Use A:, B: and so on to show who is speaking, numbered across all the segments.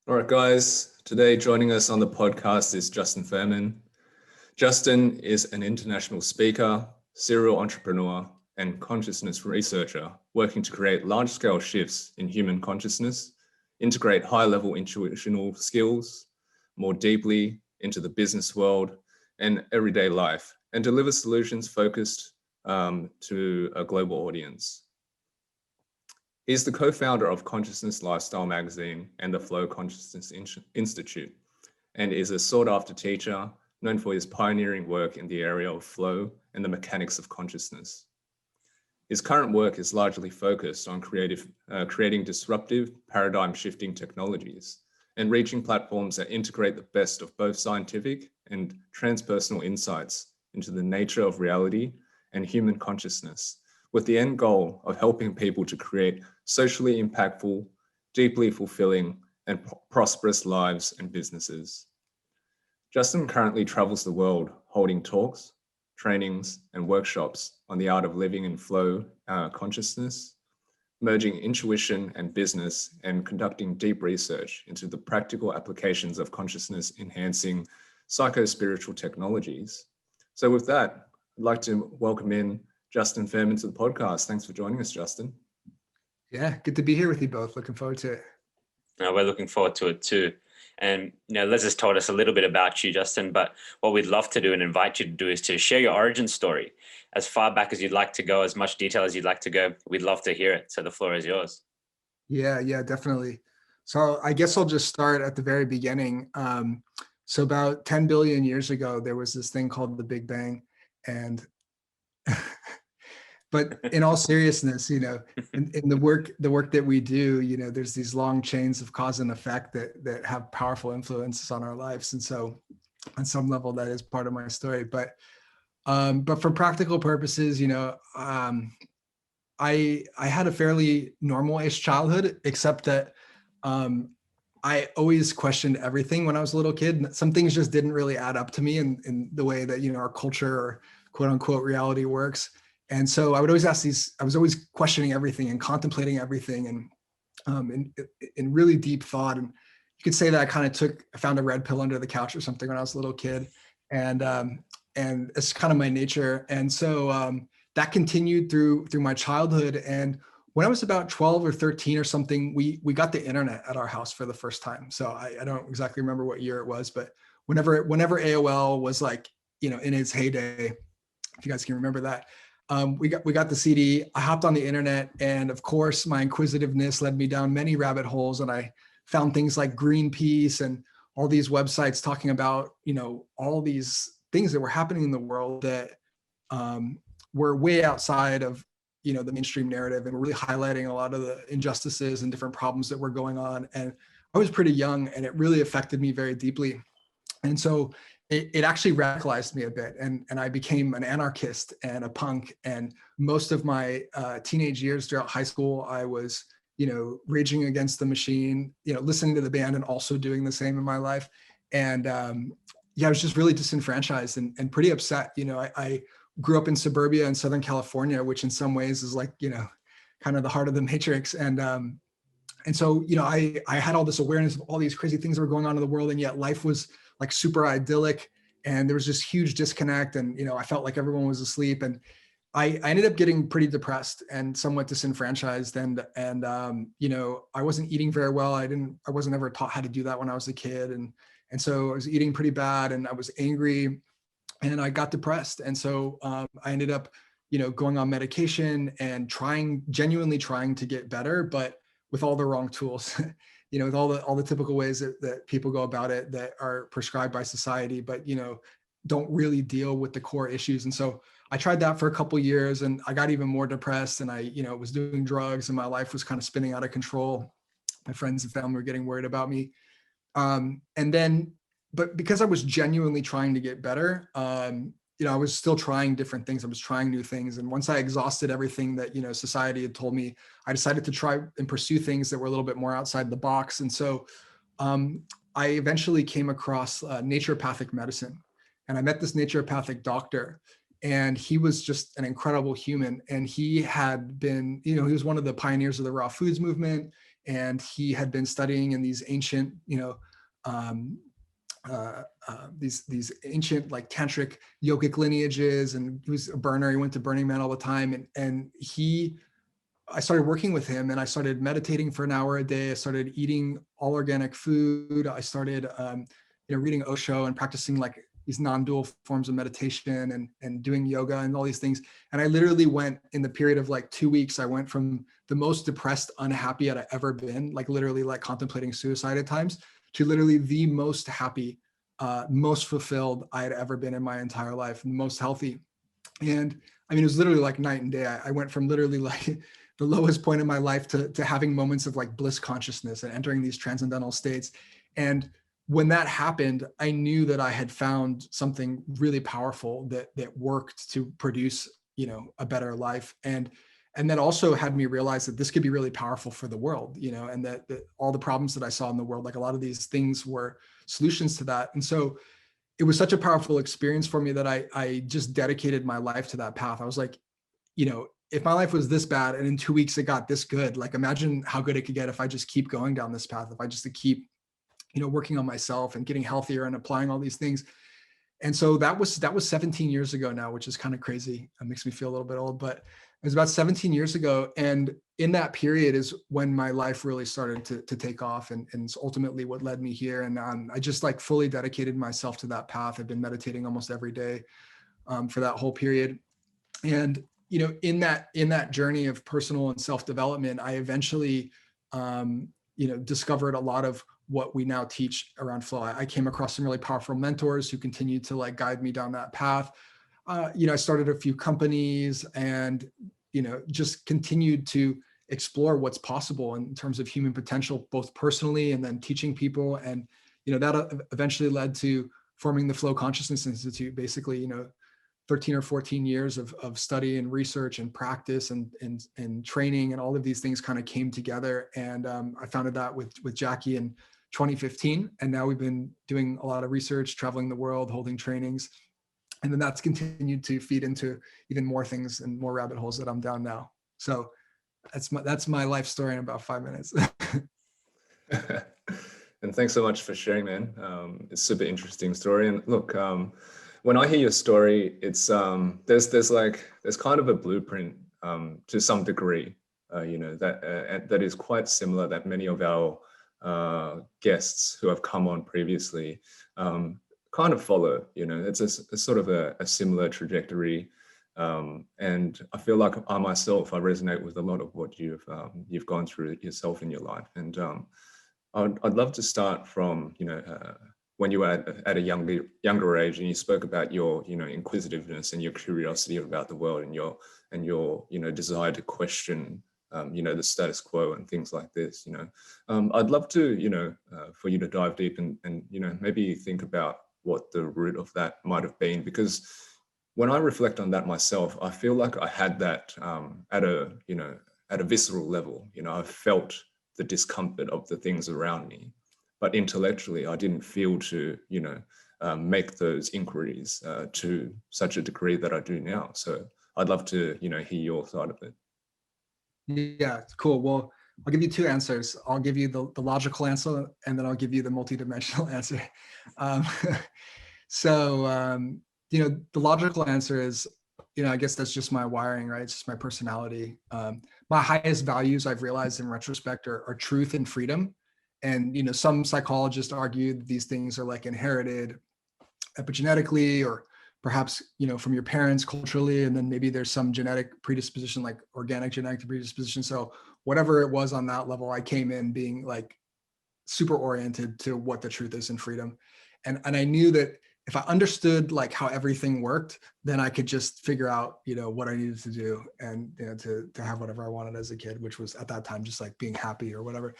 A: All right, guys. Today, joining us on the podcast is Justin Faerman. Justin is an international speaker, serial entrepreneur, and consciousness researcher working to create large-scale shifts in human consciousness, integrate high-level intuitional skills more deeply into the business world and everyday life, and deliver solutions focused to a global audience. He's the co-founder of Consciousness Lifestyle magazine and the Flow Consciousness Institute, and is a sought-after teacher known for his pioneering work in the area of flow and the mechanics of consciousness. His current work is largely focused on creating disruptive, paradigm-shifting technologies and reaching platforms that integrate the best of both scientific and transpersonal insights into the nature of reality and human consciousness, with the end goal of helping people to create socially impactful, deeply fulfilling, and prosperous lives and businesses. Justin currently travels the world holding talks, trainings, and workshops on the art of living in flow consciousness, merging intuition and business, and conducting deep research into the practical applications of consciousness enhancing psycho-spiritual technologies. So with that, I'd like to welcome in Justin Faerman to the podcast. Thanks for joining us, Justin.
B: Yeah, good to be here with you both. Looking forward to it.
C: We're looking forward to it too. And Liz has told us a little bit about you, Justin, but what we'd love to do and invite you to do is to share your origin story as far back as you'd like to go, as much detail as you'd like to go. We'd love to hear it. So the floor is yours.
B: Yeah, definitely. So I guess I'll just start at the very beginning. So about 10 billion years ago, there was this thing called the Big Bang. And but in all seriousness, in the work that we do, there's these long chains of cause and effect that have powerful influences on our lives. And so on some level, that is part of my story. But for practical purposes, I had a fairly normal-ish childhood, except that I always questioned everything when I was a little kid. Some things just didn't really add up to me in the way that, our culture or quote unquote reality works. And so I would always I was always questioning everything and contemplating everything and in really deep thought. And you could say that I found a red pill under the couch or something when I was a little kid. And it's kind of my nature. And so that continued through my childhood. And when I was about 12 or 13 or something, we got the internet at our house for the first time. So I don't exactly remember what year it was, but whenever AOL was in its heyday, if you guys can remember that, we got the CD. I hopped on the internet, and of course, my inquisitiveness led me down many rabbit holes, and I found things like Greenpeace and all these websites talking about all these things that were happening in the world that were way outside of the mainstream narrative, and were really highlighting a lot of the injustices and different problems that were going on. And I was pretty young, and it really affected me very deeply. And so it actually radicalized me a bit, and I became an anarchist and a punk. And most of my teenage years throughout high school, I was, raging against the machine, listening to the band and also doing the same in my life. And I was just really disenfranchised and pretty upset. I grew up in suburbia in Southern California, which in some ways is kind of the heart of the matrix. And so, I had all this awareness of all these crazy things that were going on in the world, and yet life was super idyllic, and there was this huge disconnect, and I felt like everyone was asleep, and I ended up getting pretty depressed and somewhat disenfranchised, and I wasn't eating very well. I wasn't ever taught how to do that when I was a kid, and so I was eating pretty bad, and I was angry, and I got depressed, and so I ended up going on medication and genuinely trying to get better, but with all the wrong tools. With all the typical ways that people go about it that are prescribed by society, but don't really deal with the core issues. And so I tried that for a couple of years, and I got even more depressed, and I was doing drugs, and my life was kind of spinning out of control. My friends and family were getting worried about me. But because I was genuinely trying to get better, I was still trying different things. I was trying new things. And once I exhausted everything that, society had told me, I decided to try and pursue things that were a little bit more outside the box. And so I eventually came across naturopathic medicine, and I met this naturopathic doctor. And he was just an incredible human. And he had been, he was one of the pioneers of the raw foods movement. And he had been studying in these ancient, um, these ancient like tantric yogic lineages. And he was a burner. He went to Burning Man all the time. And I started working with him, and I started meditating for an hour a day. I started eating all organic food. I started, reading Osho and practicing like these non-dual forms of meditation and doing yoga and all these things. And I literally went, in the period of like 2 weeks, I went from the most depressed, unhappy I'd ever been, like literally like contemplating suicide at times, to literally the most happy, most fulfilled I had ever been in my entire life, and most healthy. And I mean, it was literally like night and day. I went from literally like the lowest point in my life to having moments of like bliss consciousness and entering these transcendental states. And when that happened, I knew that I had found something really powerful that worked to produce, a better life. And that also had me realize that this could be really powerful for the world, and that all the problems that I saw in the world, like a lot of these things were solutions to that. And so it was such a powerful experience for me that I just dedicated my life to that path. I was like, if my life was this bad and in 2 weeks it got this good, like imagine how good it could get if I just keep going down this path, if I just keep, working on myself and getting healthier and applying all these things. And so that was 17 years ago now, which is kind of crazy. It makes me feel a little bit old, but it was about 17 years ago. And in that period is when my life really started to take off, and it's ultimately what led me here. And I just like fully dedicated myself to that path. I've been meditating almost every day for that whole period. And, in that journey of personal and self-development, I eventually, discovered a lot of what we now teach around flow. I came across some really powerful mentors who continued to like guide me down that path. I started a few companies and, just continued to explore what's possible in terms of human potential, both personally and then teaching people. And, that eventually led to forming the Flow Consciousness Institute, basically, 13 or 14 years of study and research and practice and training, and all of these things kind of came together. And I founded that with Jackie in 2015. And now we've been doing a lot of research, traveling the world, holding trainings. And then that's continued to feed into even more things and more rabbit holes that I'm down now. So that's my life story in about 5 minutes.
A: And thanks so much for sharing, man. It's a super interesting story. And look, when I hear your story, it's there's kind of a blueprint to some degree, that is quite similar, that many of our guests who have come on previously kind of follow. It's a sort of a similar trajectory, and I feel like I resonate with a lot of what you've gone through yourself in your life. And I'd love to start from when you were at a younger age, and you spoke about your inquisitiveness and your curiosity about the world, and your desire to question the status quo and things like this. I'd love to for you to dive deep and maybe think about what the root of that might have been, because when I reflect on that myself, I feel like I had that at a visceral level. I felt the discomfort of the things around me, but intellectually I didn't feel to make those inquiries to such a degree that I do now. So I'd love to hear your side of it.
B: Yeah, cool. Well, I'll give you two answers. I'll give you the logical answer, and then I'll give you the multidimensional answer. The logical answer is, I guess that's just my wiring, right? It's just my personality. My highest values, I've realized in retrospect, are truth and freedom. And, some psychologists argue that these things are like inherited epigenetically, or perhaps, from your parents culturally, and then maybe there's some genetic predisposition, like organic genetic predisposition. So whatever it was on that level, I came in being like super oriented to what the truth is and freedom. And I knew that if I understood like how everything worked, then I could just figure out, what I needed to do, and to have whatever I wanted as a kid, which was at that time just like being happy or whatever.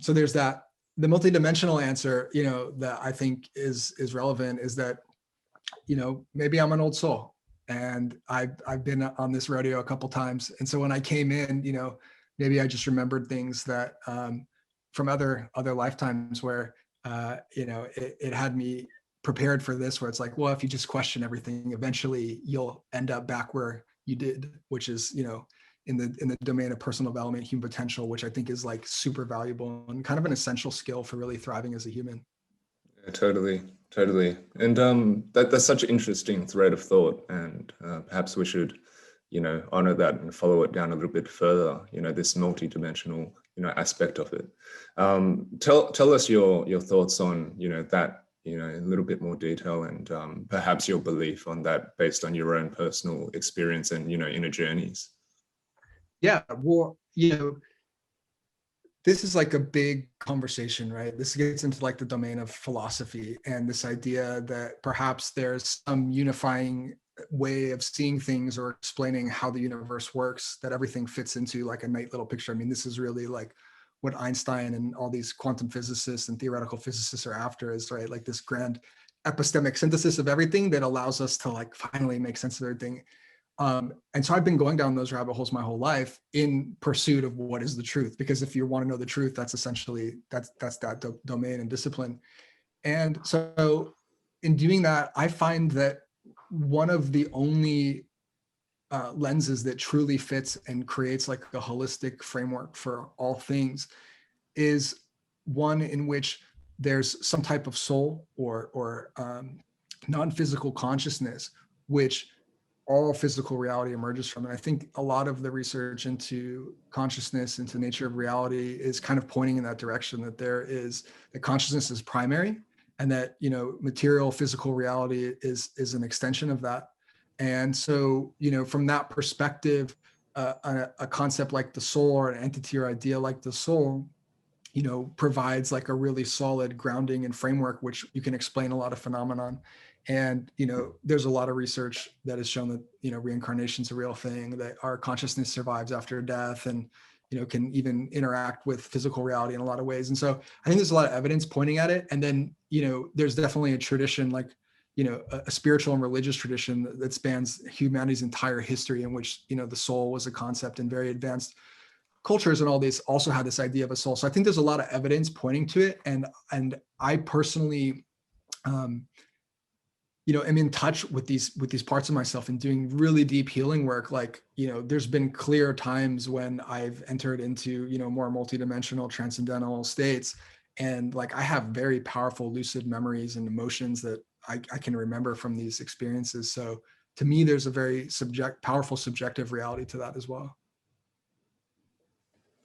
B: So there's that. The multidimensional answer, that I think is relevant, is that, maybe I'm an old soul, and I've been on this rodeo a couple times. And so when I came in, maybe I just remembered things that from other lifetimes where, it had me prepared for this, where it's like, well, if you just question everything, eventually you'll end up back where you did, which is, in the domain of personal development, human potential, which I think is like super valuable and kind of an essential skill for really thriving as a human.
A: Yeah, totally. And that's such an interesting thread of thought, and perhaps we should, honor that and follow it down a little bit further. This multidimensional, aspect of it. Tell us your thoughts on, that, in a little bit more detail, and perhaps your belief on that based on your own personal experience and, inner journeys.
B: Yeah, well, this is like a big conversation, right? This gets into like the domain of philosophy and this idea that perhaps there's some unifying way of seeing things or explaining how the universe works, that everything fits into like a neat little picture. I mean, this is really like what Einstein and all these quantum physicists and theoretical physicists are after, is, right, like this grand epistemic synthesis of everything that allows us to like finally make sense of everything. And so I've been going down those rabbit holes my whole life in pursuit of what is the truth, because if you want to know the truth, that's essentially that's that domain and discipline. And so in doing that, I find that one of the only lenses that truly fits and creates like a holistic framework for all things is one in which there's some type of soul or non-physical consciousness, which all physical reality emerges from. And I think a lot of the research into consciousness, into nature of reality, is kind of pointing in that direction, that that consciousness is primary, and that, material physical reality is an extension of that. And so, from that perspective, a concept like the soul, or an entity or idea like the soul, provides like a really solid grounding and framework, which you can explain a lot of phenomenon. And, there's a lot of research that has shown that, reincarnation is a real thing, that our consciousness survives after death, and, can even interact with physical reality in a lot of ways. And so I think there's a lot of evidence pointing at it. And then, there's definitely a tradition, like, a spiritual and religious tradition that spans humanity's entire history, in which, the soul was a concept, and very advanced cultures and all this also had this idea of a soul. So I think there's a lot of evidence pointing to it. And I personally, am in touch with these parts of myself and doing really deep healing work. Like, there's been clear times when I've entered into, more multidimensional transcendental states. And like, I have very powerful lucid memories and emotions that I can remember from these experiences. So to me, there's a very powerful subjective reality to that as well.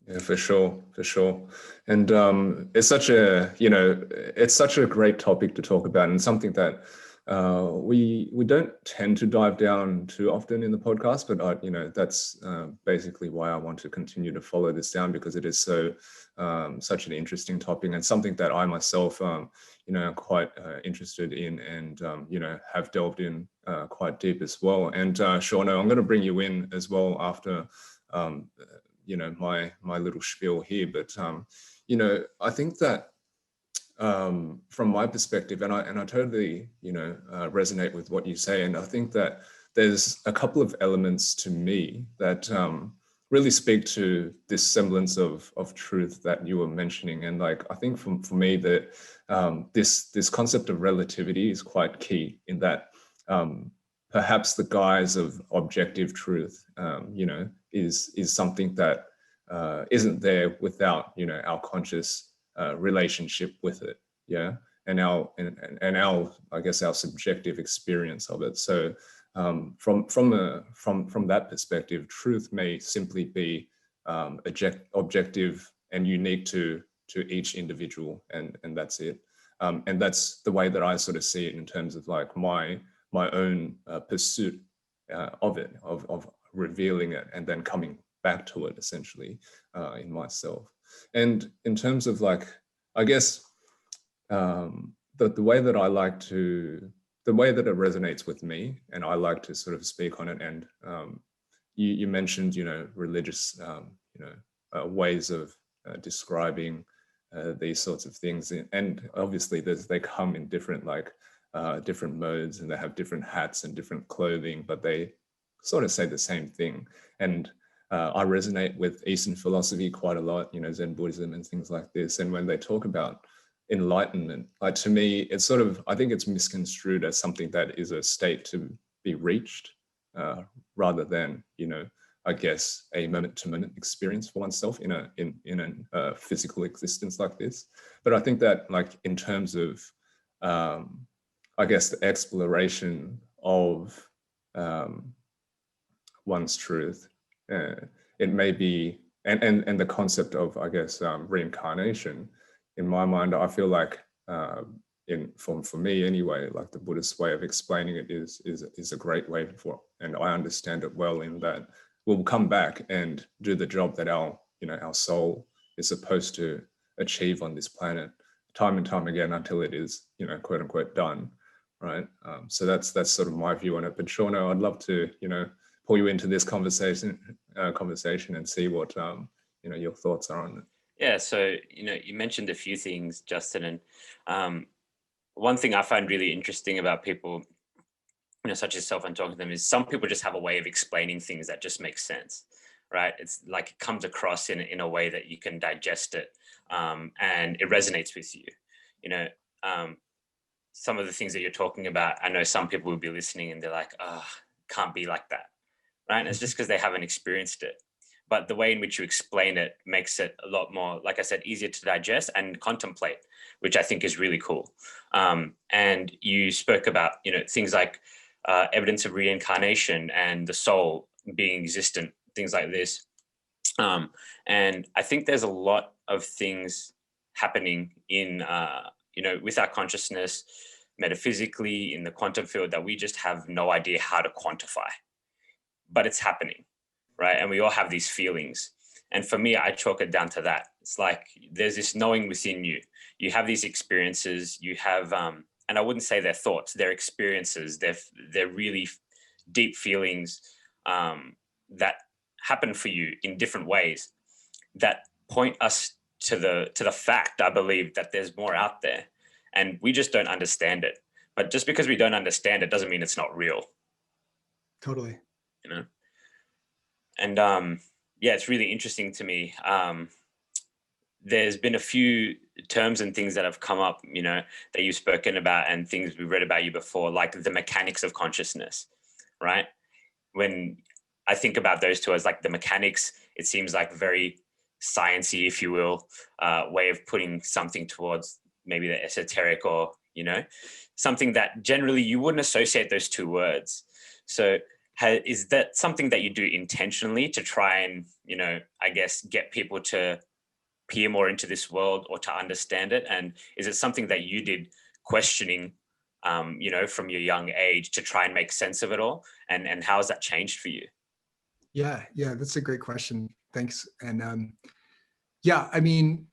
A: Yeah, for sure. And it's such a great topic to talk about, and something that we don't tend to dive down too often in the podcast, but that's basically why I want to continue to follow this down, because it is such an interesting topic, and something that I myself am quite interested in, and have delved in quite deep as well. And Shaun, I'm going to bring you in as well after my little spiel here, but I think that from my perspective, and I totally resonate with what you say, and I think that there's a couple of elements to me that really speak to this semblance of truth that you were mentioning. And like, I think for me that this concept of relativity is quite key, in that perhaps the guise of objective truth is something that isn't there without our conscious relationship with it, and our I guess our subjective experience of it. So from that perspective, truth may simply be objective and unique to each individual, and that's it. And that's the way that I sort of see it, in terms of like my own pursuit of it, of revealing it, and then coming back to it, essentially, in myself. And in terms of like, I guess the way that I like to, the way that it resonates with me, and I like to sort of speak on it. And you mentioned religious ways of describing these sorts of things, and obviously they come in different different modes, and they have different hats and different clothing, but they sort of say the same thing. And I resonate with Eastern philosophy quite a lot, Zen Buddhism and things like this. And when they talk about enlightenment. Like, to me, it's sort of, I think it's misconstrued as something that is a state to be reached, rather than, I guess, a moment-to-minute experience for oneself in a physical existence like this. But I think that, like, in terms of, I guess, the exploration of one's truth, it may be, and the concept of, I guess, reincarnation. In my mind, I feel like, for me anyway, like, the Buddhist way of explaining it is a great way for, and I understand it well, in that we'll come back and do the job that our soul is supposed to achieve on this planet, time and time again, until it is, quote unquote, done, right? So that's sort of my view on it. But Shaun, I'd love to, pull you into this conversation and see what your thoughts are on it.
C: Yeah, so you mentioned a few things, Justin, and one thing I find really interesting about people, such as yourself, and talking to them, is some people just have a way of explaining things that just makes sense, right? It's like it comes across in a way that you can digest it, and it resonates with you. Some of the things that you're talking about, I know some people will be listening and they're like, "Oh, can't be like that," right? And it's just because they haven't experienced it. But the way in which you explain it makes it a lot more, like I said, easier to digest and contemplate, which I think is really cool. And you spoke about, things like evidence of reincarnation and the soul being existent, things like this. And I think there's a lot of things happening in, with our consciousness, metaphysically, in the quantum field, that we just have no idea how to quantify, but it's happening, right? And we all have these feelings. And for me, I chalk it down to that. It's like there's this knowing within you. You have these experiences, you have, and I wouldn't say they're thoughts, they're experiences, they're really deep feelings that happen for you in different ways that point us to the fact, I believe, that there's more out there and we just don't understand it. But just because we don't understand it doesn't mean it's not real.
B: Totally.
C: And yeah, it's really interesting to me. There's been a few terms and things that have come up, that you've spoken about, and things we've read about you before, like the mechanics of consciousness, right? When I think about those two as like the mechanics, it seems like very sciencey, if you will, way of putting something towards maybe the esoteric, or, something that generally you wouldn't associate those two words. So is that something that you do intentionally to try and, I guess, get people to peer more into this world or to understand it? And is it something that you did questioning, from your young age to try and make sense of it all? And how has that changed for you?
B: Yeah, that's a great question. Thanks. And yeah, I mean,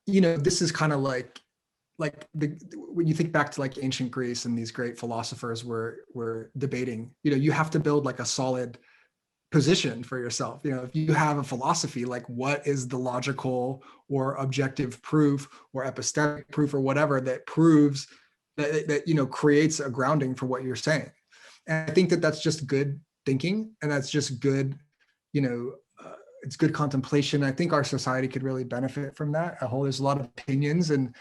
B: this is kind of like when you think back to like ancient Greece and these great philosophers were debating, you have to build like a solid position for yourself. If you have a philosophy, like what is the logical or objective proof or epistemic proof or whatever that proves that creates a grounding for what you're saying. And I think that that's just good thinking, and that's just good, it's good contemplation. I think our society could really benefit from that. There's a lot of opinions, and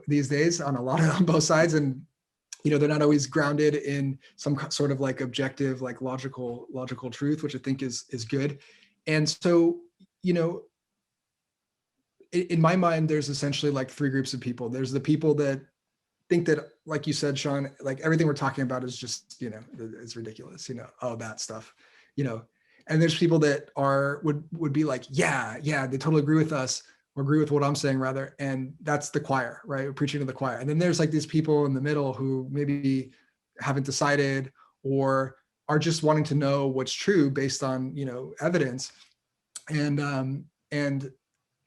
B: these days on both sides, and they're not always grounded in some sort of like objective, like logical truth, which I think is good. And so, in my mind, there's essentially like three groups of people. There's the people that think that, like you said, Shaun, like everything we're talking about is just, it's ridiculous, all that stuff, and there's people that would be like, yeah, they totally agree with us, or agree with what I'm saying rather. And that's the choir, right? We're preaching to the choir. And then there's like these people in the middle who maybe haven't decided, or are just wanting to know what's true based on, evidence. And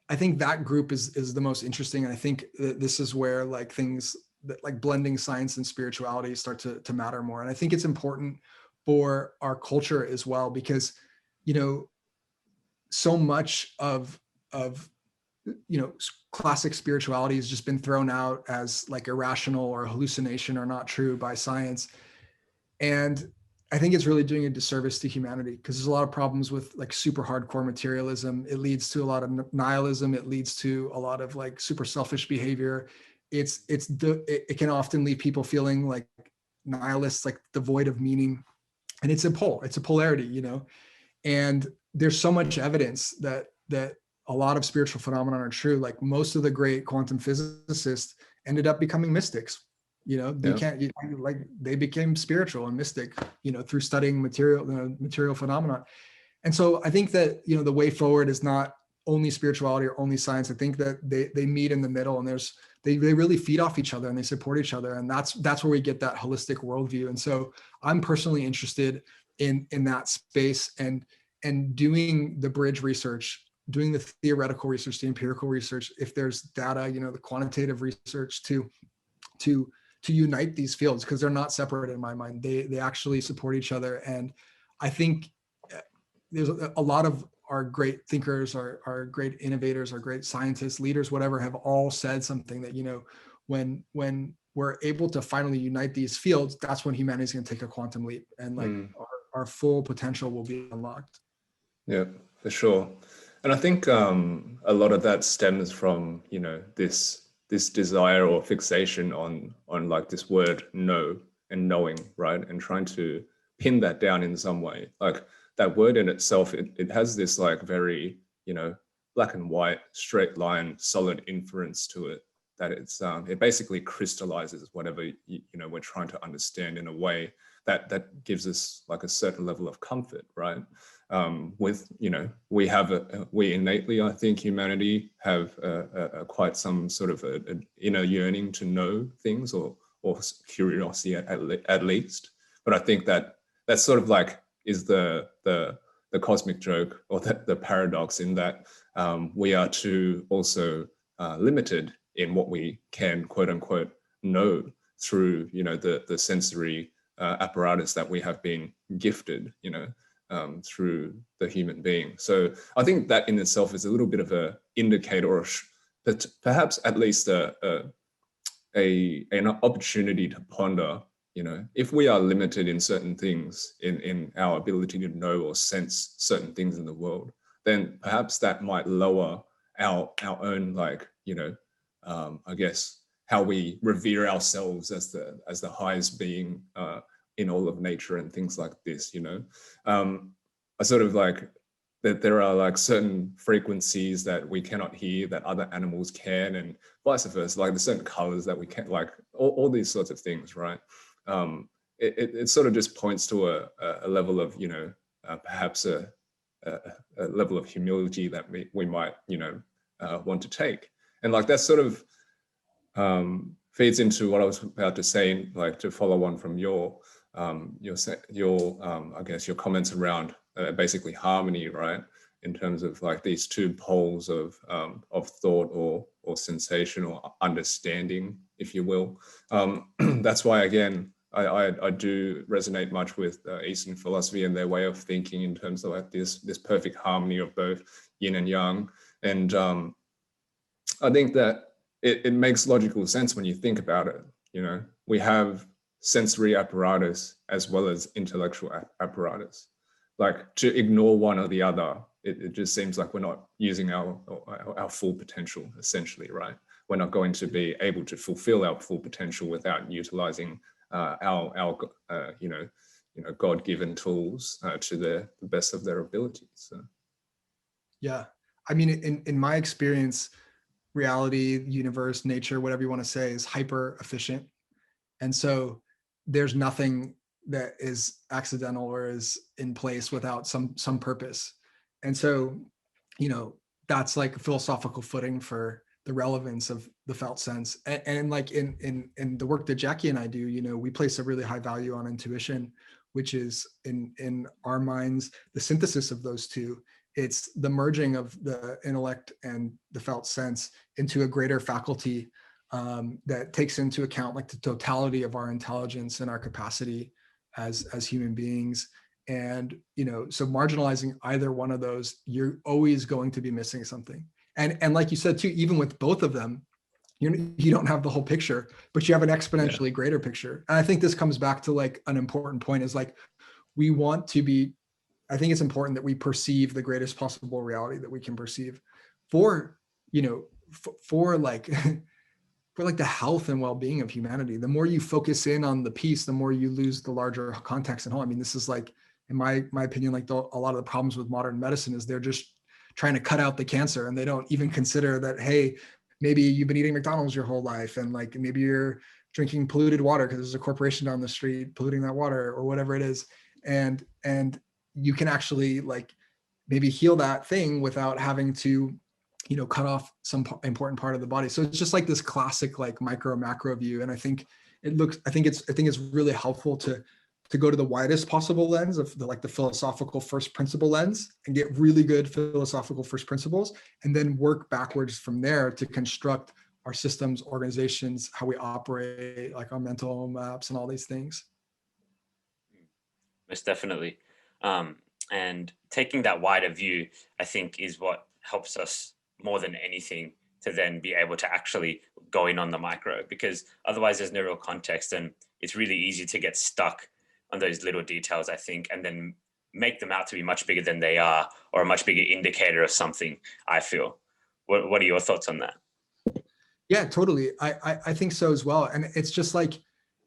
B: I think that group is the most interesting. And I think that this is where like things that like blending science and spirituality start to matter more. And I think it's important for our culture as well, because, so much of classic spirituality has just been thrown out as like irrational or hallucination or not true by science. And I think it's really doing a disservice to humanity, because there's a lot of problems with like super hardcore materialism. It leads to a lot of nihilism. It leads to a lot of like super selfish behavior. It can often leave people feeling like nihilists, like devoid of meaning. And it's a polarity, you know, and there's so much evidence that a lot of spiritual phenomena are true. Like most of the great quantum physicists ended up becoming mystics. You know, they became spiritual and mystic, you know, through studying material phenomena. And so I think that, you know, the way forward is not only spirituality or only science. I think that they meet in the middle, and they really feed off each other and they support each other. And that's where we get that holistic worldview. And so I'm personally interested in that space, and doing the bridge research, doing the theoretical research, the empirical research, if there's data, you know, the quantitative research to unite these fields, because they're not separate in my mind. They actually support each other. And I think there's a lot of our great thinkers, our great innovators, our great scientists, leaders, whatever, have all said something that, you know, when we're able to finally unite these fields, that's when humanity is going to take a quantum leap, and like our full potential will be unlocked.
A: Yeah, for sure. And I think a lot of that stems from, you know, this desire or fixation on like this word know and knowing, right? And trying to pin that down in some way. Like that word in itself, it has this like very, you know, black and white, straight line, solid inference to it, that it basically crystallizes whatever, you know, we're trying to understand in a way that gives us like a certain level of comfort, right? With, you know, we innately, I think humanity have quite some sort of an inner yearning to know things, or curiosity at least. But I think that sort of like is the cosmic joke, or the paradox, in that we are too also limited in what we can quote unquote know through, you know, the sensory apparatus that we have been gifted, you know, through the human being. So I think that in itself is a little bit of an indicator, or perhaps at least an opportunity to ponder, you know, if we are limited in certain things, in our ability to know or sense certain things in the world, then perhaps that might lower our own, like, you know, I guess how we revere ourselves as the highest being in all of nature and things like this, you know. I sort of like that there are like certain frequencies that we cannot hear that other animals can, and vice versa. Like there's certain colors that we can't, like all these sorts of things, right? It sort of just points to a level of, you know, perhaps a level of humility that we might, you know, want to take. And like that sort of feeds into what I was about to say, like to follow on from your I guess your comments around basically harmony, right? In terms of like these two poles of thought or sensation or understanding, if you will. That's why, again, I do resonate much with Eastern philosophy and their way of thinking in terms of like this perfect harmony of both yin and yang. And I think that it makes logical sense when you think about it. You know, we have sensory apparatus as well as intellectual apparatus. Like to ignore one or the other, it just seems like we're not using our full potential, essentially, right? We're not going to be able to fulfill our full potential without utilizing our you know, God-given tools to the best of their abilities. So.
B: Yeah, I mean, in my experience, reality, universe, nature, whatever you want to say, is hyper efficient. And so there's nothing that is accidental or is in place without some purpose. And so, you know, that's like a philosophical footing for the relevance of the felt sense. And like in the work that Jackie and I do, you know, we place a really high value on intuition, which is in our minds, the synthesis of those two. It's the merging of the intellect and the felt sense into a greater faculty that takes into account like the totality of our intelligence and our capacity as human beings. And, you know, so marginalizing either one of those, you're always going to be missing something. And like you said too, even with both of them, you don't have the whole picture, but you have an exponentially greater picture. And I think this comes back to like an important point, is like, we want to be, I think it's important that we perceive the greatest possible reality that we can perceive for, for like, for like the health and well-being of humanity. The more you focus in on the piece, the more you lose the larger context and whole. I mean, this is like, in my opinion, like a lot of the problems with modern medicine is they're just trying to cut out the cancer, and they don't even consider that, hey, maybe you've been eating McDonald's your whole life, and like maybe you're drinking polluted water because there's a corporation down the street polluting that water or whatever it is. And you can actually like maybe heal that thing without having to, cut off some important part of the body. So it's just like this classic like micro macro view. And I think it's really helpful to go to the widest possible lens of the philosophical first principle lens, and get really good philosophical first principles, and then work backwards from there to construct our systems, organizations, how we operate, like our mental maps and all these things.
C: Most definitely. And taking that wider view, I think, is what helps us more than anything to then be able to actually go in on the micro, because otherwise there's no real context, and it's really easy to get stuck on those little details, I think, and then make them out to be much bigger than they are, or a much bigger indicator of something, I feel. What are your thoughts on that?
B: Yeah, totally. I think so as well. And it's just like,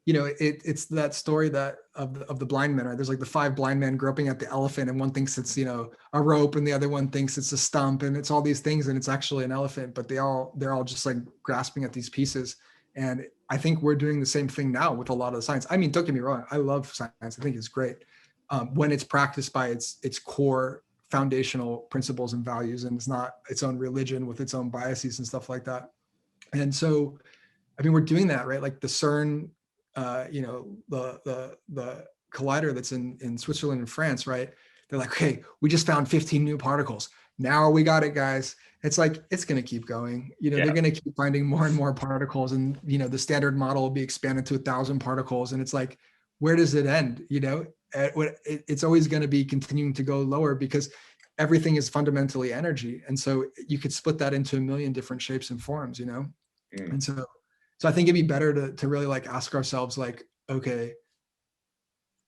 B: it's that story that of the blind men, right? There's like the 5 blind men groping at the elephant, and one thinks it's, a rope, and the other one thinks it's a stump, and it's all these things, and it's actually an elephant, but they're all just like grasping at these pieces. And I think we're doing the same thing now with a lot of the science. I mean, don't get me wrong, I love science. I think it's great when it's practiced by its core foundational principles and values, and it's not its own religion with its own biases and stuff like that. And so, I mean, we're doing that, right? Like the CERN, the collider that's in Switzerland and France, right? They're like, okay, we just found 15 new particles. Now we got it, guys. It's like, it's going to keep going. They're going to keep finding more and more particles, and, the standard model will be expanded to 1,000 particles. And it's like, where does it end? It's always going to be continuing to go lower, because everything is fundamentally energy. And so you could split that into a million different shapes and forms, And so I think it'd be better to really like ask ourselves, like, okay,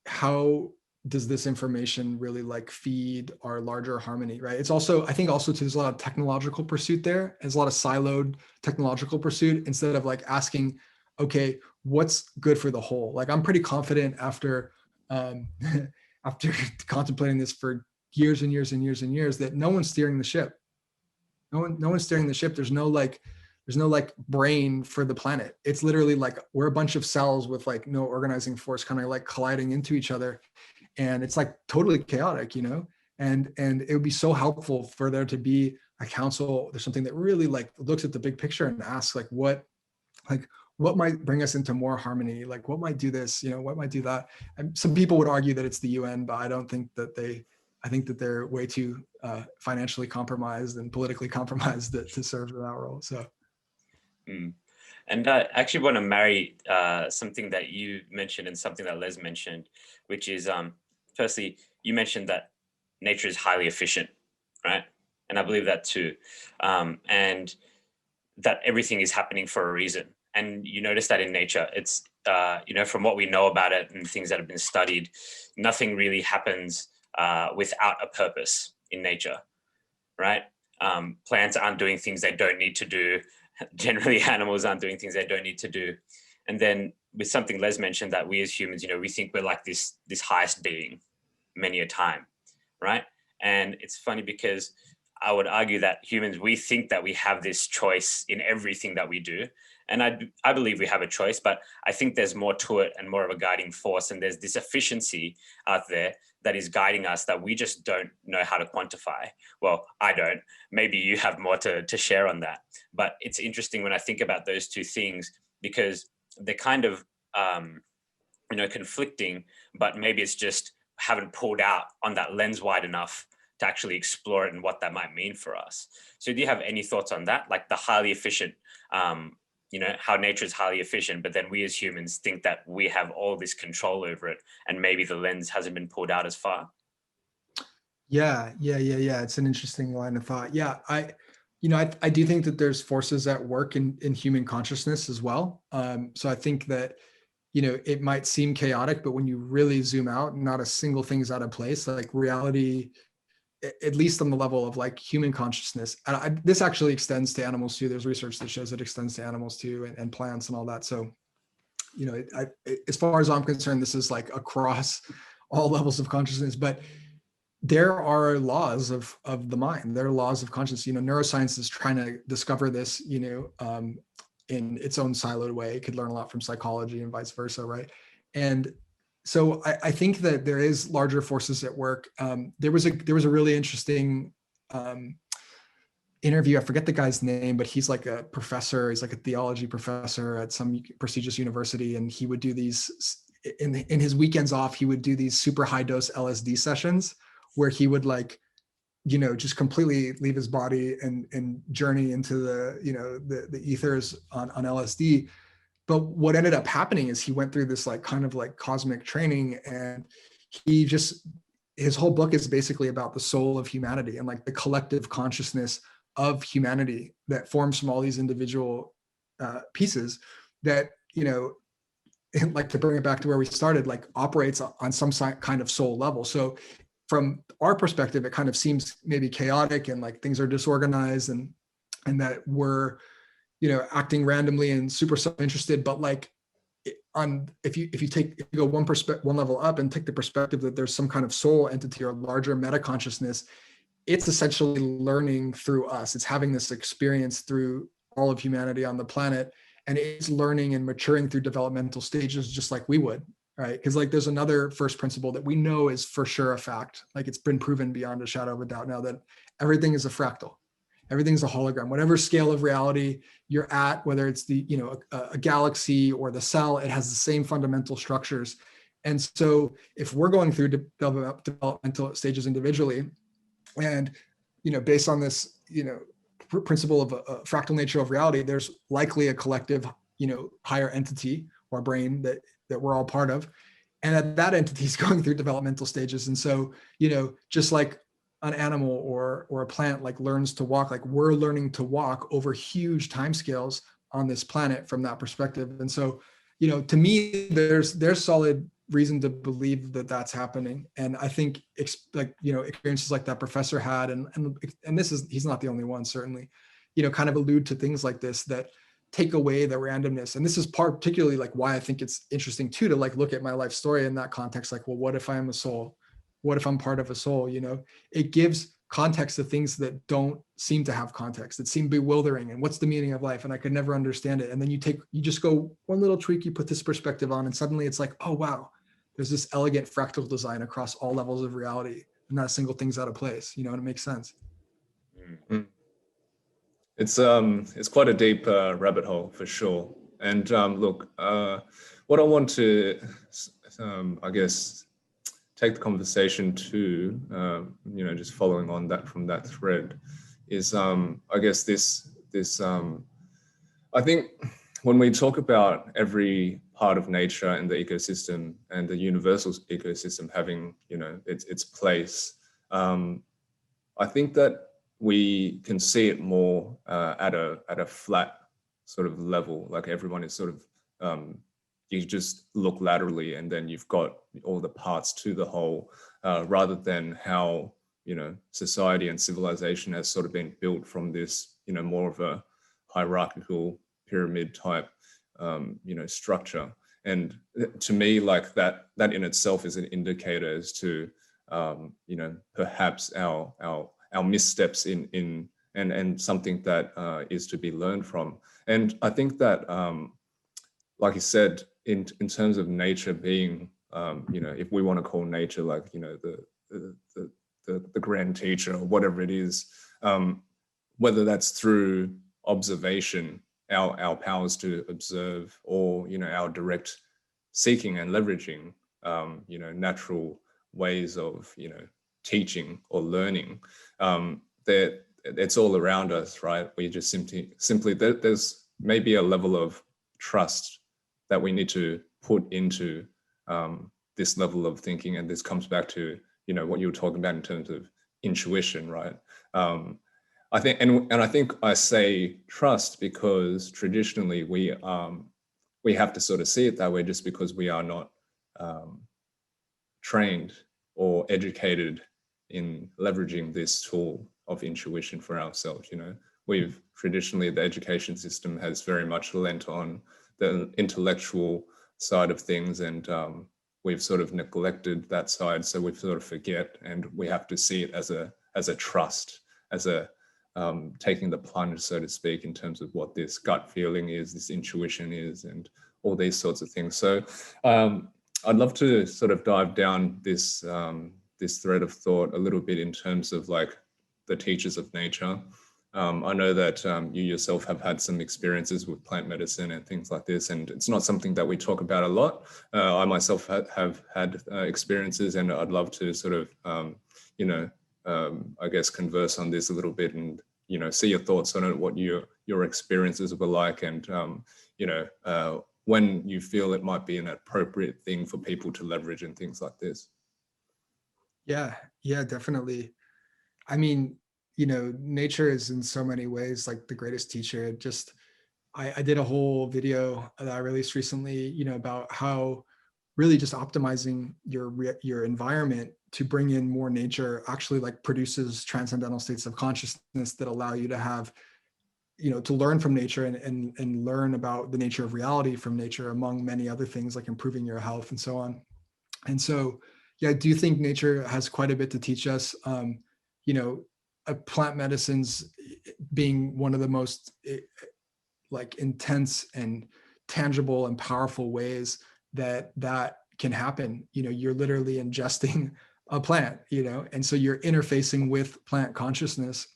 B: how does this information really like feed our larger harmony, right? It's also, I think also too, there's a lot of technological pursuit there. There's a lot of siloed technological pursuit, instead of like asking, okay, what's good for the whole? Like, I'm pretty confident after after contemplating this for years and years and years and years, that no one's steering the ship. No one's steering the ship. There's no like brain for the planet. It's literally like we're a bunch of cells with like no organizing force, kind of like colliding into each other. And it's like totally chaotic, and it would be so helpful for there to be a council. There's something that really like looks at the big picture and asks like what might bring us into more harmony? Like what might do this, what might do that? And some people would argue that it's the UN, but I don't think that I think that they're way too financially compromised and politically compromised to serve that role. So.
C: And I actually want to marry something that you mentioned and something that Les mentioned, which is, firstly, you mentioned that nature is highly efficient, right? And I believe that too. And that everything is happening for a reason. And you notice that in nature, it's, from what we know about it and things that have been studied, nothing really happens without a purpose in nature, right? Plants aren't doing things they don't need to do. Generally, animals aren't doing things they don't need to do. And then with something Les mentioned, that we as humans, we think we're like this highest being many a time, right? And it's funny because I would argue that humans, we think that we have this choice in everything that we do. And I believe we have a choice, but I think there's more to it and more of a guiding force. And there's this efficiency out there that is guiding us that we just don't know how to quantify. Well, I don't. Maybe you have more to share on that. But it's interesting when I think about those two things, because they're kind of, conflicting, but maybe it's just haven't pulled out on that lens wide enough to actually explore it and what that might mean for us. So do you have any thoughts on that? Like the highly efficient, how nature is highly efficient, but then we as humans think that we have all this control over it, and maybe the lens hasn't been pulled out as far.
B: Yeah. It's an interesting line of thought. Yeah, I do think that there's forces at work in human consciousness as well. So I think that, it might seem chaotic, but when you really zoom out, not a single thing is out of place. Like reality, at least on the level of like human consciousness. And this actually extends to animals too. There's research that shows it extends to animals too, and plants and all that. So, as far as I'm concerned, this is like across all levels of consciousness, but there are laws of the mind. There are laws of consciousness. Neuroscience is trying to discover this, in its own siloed way. It could learn a lot from psychology and vice versa, right? And so I think that there is larger forces at work. There was a really interesting interview. I forget the guy's name, but he's like a professor. He's like a theology professor at some prestigious university, and he would do these in his weekends off. He would do these super high dose LSD sessions where he would like, just completely leave his body and journey into the ethers on LSD. But what ended up happening is he went through this like kind of like cosmic training, and his whole book is basically about the soul of humanity and like the collective consciousness of humanity that forms from all these individual pieces that, like, to bring it back to where we started, like operates on some kind of soul level. So from our perspective, it kind of seems maybe chaotic and like things are disorganized and that we're, acting randomly and super self-interested. But like if you go one level up and take the perspective that there's some kind of soul entity or larger meta consciousness, it's essentially learning through us. It's having this experience through all of humanity on the planet, and it's learning and maturing through developmental stages just like we would, right? Because like there's another first principle that we know is for sure a fact. Like it's been proven beyond a shadow of a doubt now that everything is a fractal. Everything's a hologram. Whatever scale of reality you're at, whether it's the a galaxy or the cell, it has the same fundamental structures. And so if we're going through developmental stages individually, and based on this principle of a fractal nature of reality, there's likely a collective higher entity or brain that we're all part of, and that entity is going through developmental stages. And so just like an animal or a plant like learns to walk, like we're learning to walk over huge timescales on this planet from that perspective. And so to me there's solid reason to believe that that's happening. And I think experiences like that professor had, and he's not the only one, certainly, kind of allude to things like this that take away the randomness. And this is particularly like why I think it's interesting too to like look at my life story in that context. Like, well, what if I am a soul? What if I'm part of a soul? It gives context to things that don't seem to have context, that seem bewildering. And what's the meaning of life? And I could never understand it. And then you just go one little tweak, you put this perspective on, and suddenly it's like, oh, wow, there's this elegant fractal design across all levels of reality, and not a single thing's out of place, and it makes sense.
A: Mm-hmm. It's quite a deep rabbit hole for sure. And look, what I want to, I guess, take the conversation to, just following on that from that thread, is I guess this I think when we talk about every part of nature and the ecosystem and the universal ecosystem having its place, I think that we can see it more at a flat sort of level. Like everyone is sort of you just look laterally and then you've got all the parts to the whole, rather than how society and civilization has sort of been built from this more of a hierarchical pyramid type structure. And to me, like that in itself is an indicator as to perhaps our missteps in and something that is to be learned from. And I think that like you said, in terms of nature being if we want to call nature like the grand teacher or whatever it is, whether that's through observation, our powers to observe, or our direct seeking and leveraging natural ways of teaching or learning, that it's all around us, right? We just simply there's maybe a level of trust that we need to put into this level of thinking. And this comes back to what you were talking about in terms of intuition, right? I think, and I think I say trust because traditionally we we have to sort of see it that way just because we are not trained or educated in leveraging this tool of intuition for ourselves. We've traditionally, the education system has very much lent on the intellectual side of things, and we've sort of neglected that side. So we sort of forget, and we have to see it as a trust, as a taking the plunge, so to speak, in terms of what this gut feeling is, this intuition is, and all these sorts of things. So I'd love to sort of dive down this this thread of thought a little bit in terms of like the teachers of nature. I know that you yourself have had some experiences with plant medicine and things like this, and it's not something that we talk about a lot. I myself have had experiences, and I'd love to sort of, I guess, converse on this a little bit and, see your thoughts on it, what your experiences were like, and, when you feel it might be an appropriate thing for people to leverage and things like this.
B: Yeah, definitely. I mean, nature is in so many ways like the greatest teacher. I did a whole video that I released recently, about how really just optimizing your environment to bring in more nature actually like produces transcendental states of consciousness that allow you to have, to learn from nature and learn about the nature of reality from nature, among many other things like improving your health and so on. And so, yeah, I do think nature has quite a bit to teach us. Plant medicines being one of the most like intense and tangible and powerful ways that can happen. You're literally ingesting a plant, and so you're interfacing with plant consciousness.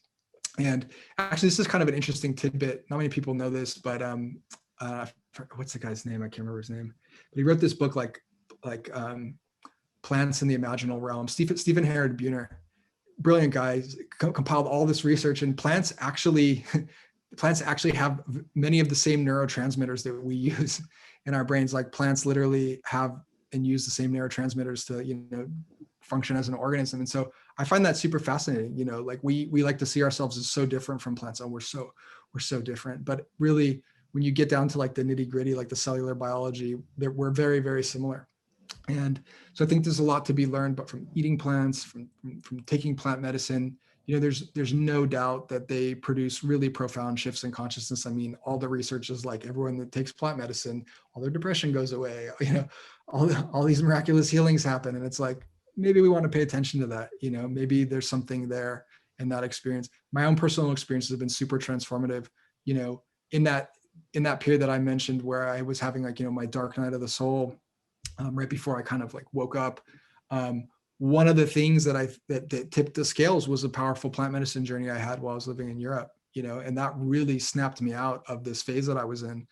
B: And actually, this is kind of an interesting tidbit. Not many people know this, but what's the guy's name? I can't remember his name. But he wrote this book like Plants in the Imaginal Realm. Stephen Herod Buhner, brilliant guy, compiled all this research, and plants actually have many of the same neurotransmitters that we use in our brains. Like plants literally have and use the same neurotransmitters to function as an organism. And so I find that super fascinating. Like we like to see ourselves as so different from plants. Oh, we're so different. But really, when you get down to like the nitty gritty, like the cellular biology, that we're very, very similar. And so I think there's a lot to be learned, but from eating plants, from taking plant medicine, there's no doubt that they produce really profound shifts in consciousness. I mean, all the research is like everyone that takes plant medicine, all their depression goes away, all these miraculous healings happen. And it's like, maybe we want to pay attention to that. Maybe there's something there in that experience. My own personal experiences have been super transformative, in that period that I mentioned where I was having like, my dark night of the soul, right before I kind of like woke up. One of the things that tipped the scales was a powerful plant medicine journey I had while I was living in Europe, and that really snapped me out of this phase that I was in,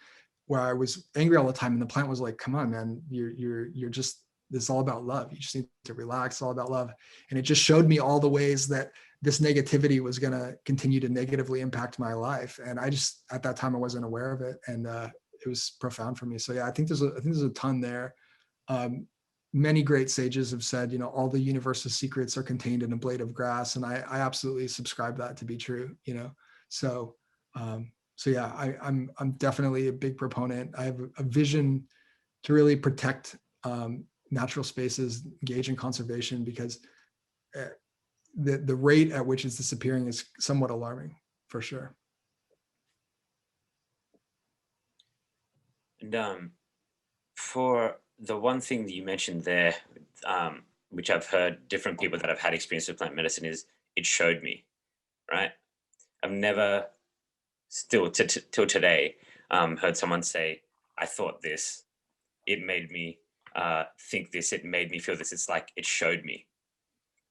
B: where I was angry all the time. And the plant was like, come on, man, you're just, this is all about love. You just need to relax. It's all about love. And it just showed me all the ways that this negativity was going to continue to negatively impact my life. And I just, at that time, I wasn't aware of it. And it was profound for me. So yeah, I think there's a ton there. Many great sages have said, all the universe's secrets are contained in a blade of grass. And I absolutely subscribe that to be true, So yeah, I'm definitely a big proponent. I have a vision to really protect natural spaces, engage in conservation, because the rate at which it's disappearing is somewhat alarming, for sure.
C: And for the one thing that you mentioned there, which I've heard different people that have had experience with plant medicine, is it showed me, right? I've never, still till today, heard someone say, I thought this, it made me think this, it made me feel this. It's like, it showed me.